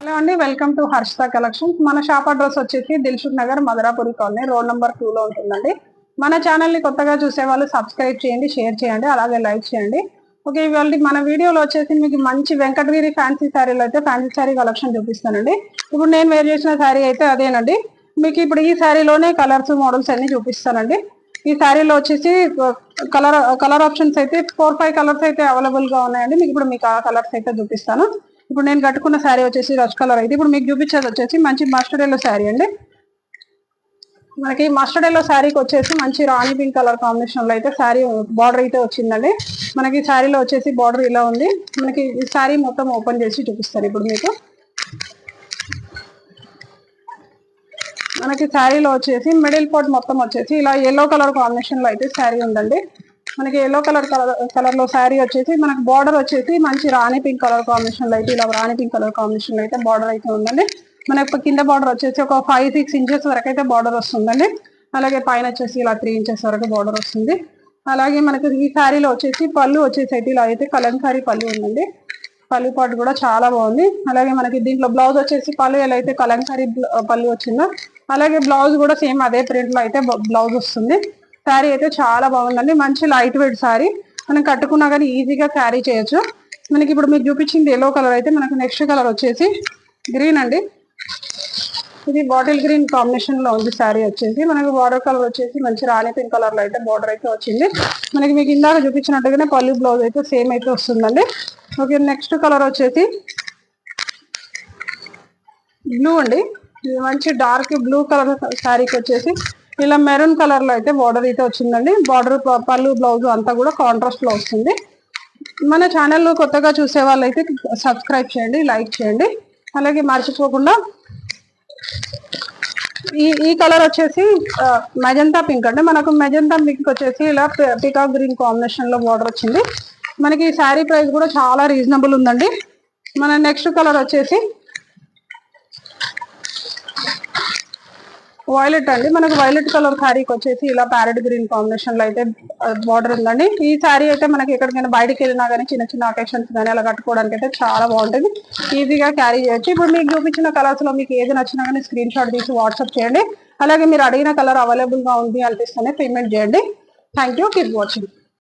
Hello అండి, welcome to Harshita collections. మన shop address వచ్చేసి Dilsukhnagar Madharapuri colony road number 2 లో ఉంటుందండి. మన ఛానల్ ని కొత్తగా చూసే వాళ్ళు సబ్స్క్రైబ్ చేయండి, షేర్ చేయండి, అలాగే లైక్ చేయండి. ఓకే, ఇవాళ మన వీడియోలో వచ్చేసి మీకు మంచి వెంకటగిరి ఫ్యాన్సీ శారీలో అయితే ఫ్యాన్సీ శారీ కలెక్షన్ చూపిస్తానండి. ఇప్పుడు నేను వేర్ చేసిన శారీ అయితే అదేనండి. మీకు ఇప్పుడు ఈ శారీలోనే కలర్స్ మోడల్స్ అన్ని చూపిస్తానండి. ఈ శారీలో వచ్చేసి కలర్ ఆప్షన్స్ అయితే 4-5 కలర్స్ అయితే అవైలబుల్ గా ఉన్నాయండి. మీకు ఆ కలర్స్ అయితే చూపిస్తాను. ఇప్పుడు నేను కట్టుకున్న శారీ వచ్చేసి రష్ కలర్ అయితే ఇప్పుడు మీకు చూపించేది వచ్చేసి మంచి మస్టర్డ్ ఎల్లో శారీ అండి. మనకి మస్టర్డ్ ఎల్లో శారీకి వచ్చేసి మంచి రాణి పింక్ కలర్ కాంబినేషన్ లో అయితే శారీ బార్డర్ అయితే వచ్చిందండి. మనకి శారీలో వచ్చేసి బార్డర్ ఇలా ఉంది. మనకి ఈ శారీ మొత్తం ఓపెన్ చేసి చూపిస్తాను ఇప్పుడు మీకు. మనకి శారీలో వచ్చేసి మిడిల్ పార్ట్ మొత్తం వచ్చేసి ఇలా ఎల్లో కలర్ కాంబినేషన్ లో అయితే శారీ ఉందండి. మనకి ఎల్లో కలర్ లో శారీ వచ్చేసి మనకి బార్డర్ వచ్చేసి మంచి రాణి పింక్ కలర్ కాంబినేషన్ లో అయితే ఇలా రాణి పింక్ కలర్ కాంబినేషన్ లో అయితే బార్డర్ అయితే ఉందండి. మనకి కింద బార్డర్ వచ్చేసి ఒక 5-6 ఇంచెస్ వరకు అయితే బార్డర్ వస్తుందండి. అలాగే పైన వచ్చేసి ఇలా 3 ఇంచెస్ వరకు బార్డర్ వస్తుంది. అలాగే మనకి ఈ శారీలో వచ్చేసి పళ్ళు వచ్చేసి అయితే ఇలా అయితే కలంకారీ పళ్ళు ఉందండి. పళ్ళు పాటు కూడా చాలా బాగుంది. అలాగే మనకి దీంట్లో బ్లౌజ్ వచ్చేసి పళ్ళు ఎలా అయితే కలంకారీ పళ్ళు వచ్చిందో అలాగే బ్లౌజ్ కూడా సేమ్ అదే ప్రింట్ లో అయితే బ్లౌజ్ వస్తుంది. శారీ అయితే చాలా బాగుందండి. మంచి లైట్ వెయిట్ శారీ, మనం కట్టుకున్నా కానీ ఈజీగా క్యారీ చేయొచ్చు. మనకి ఇప్పుడు మీకు చూపించింది ఎల్లో కలర్ అయితే మనకు నెక్స్ట్ కలర్ వచ్చేసి గ్రీన్ అండి. ఇది బాటిల్ గ్రీన్ కాంబినేషన్ లో ఉంది శారీ వచ్చేసి. మనకి బార్డర్ కలర్ వచ్చేసి మంచి రాణి పింక్ కలర్ లో అయితే బార్డర్ అయితే వచ్చింది. మీకు ఇందాక చూపించినట్టుగానే పళ్ళు బ్లౌజ్ అయితే సేమ్ అయితే వస్తుందండి. ఓకే, నెక్స్ట్ కలర్ వచ్చేసి బ్లూ అండి. ఇది మంచి డార్క్ బ్లూ కలర్ శారీకి వచ్చేసి ఇలా మెరూన్ కలర్ లో అయితే బార్డర్ అయితే వచ్చిందండి. బార్డర్ పళ్ళు బ్లౌజ్ అంతా కూడా కాంట్రాస్ట్ లో వస్తుంది. మన ఛానల్లో కొత్తగా చూసే వాళ్ళైతే సబ్స్క్రైబ్ చేయండి, లైక్ చేయండి. అలాగే మర్చిపోకుండా ఈ కలర్ వచ్చేసి మెజంతా పింక్ అంటే మనకు మెజంతా పింక్ వచ్చేసి ఇలా పికాక్ గ్రీన్ కాంబినేషన్ లో బార్డర్ వచ్చింది. మనకి ఈ శారీ ప్రైస్ కూడా చాలా రీజనబుల్ ఉందండి. మన నెక్స్ట్ కలర్ వచ్చేసి వైలెట్ అండి. మనకు వైలెట్ కలర్ శారీకి వచ్చేసి ఇలా ప్యారెట్ గ్రీన్ కాంబినేషన్ లో అయితే బార్డర్ ఉందండి. ఈ శారీ అయితే మనకి ఎక్కడికైనా బయటకు వెళ్ళినా కానీ చిన్న చిన్న అకేషన్స్ కానీ అలా కట్టుకోవడానికి అయితే చాలా బాగుంటుంది, ఈజీగా క్యారీ చేయొచ్చు. ఇప్పుడు మీకు చూపించిన కలర్స్ లో మీకు ఏది నచ్చినా కానీ స్క్రీన్ షాట్ తీసి వాట్సాప్ చేయండి. అలాగే మీరు అడిగిన కలర్ అవైలబుల్ గా ఉంది అనిపిస్తేనే పేమెంట్ చేయండి. Thank you, keep watching.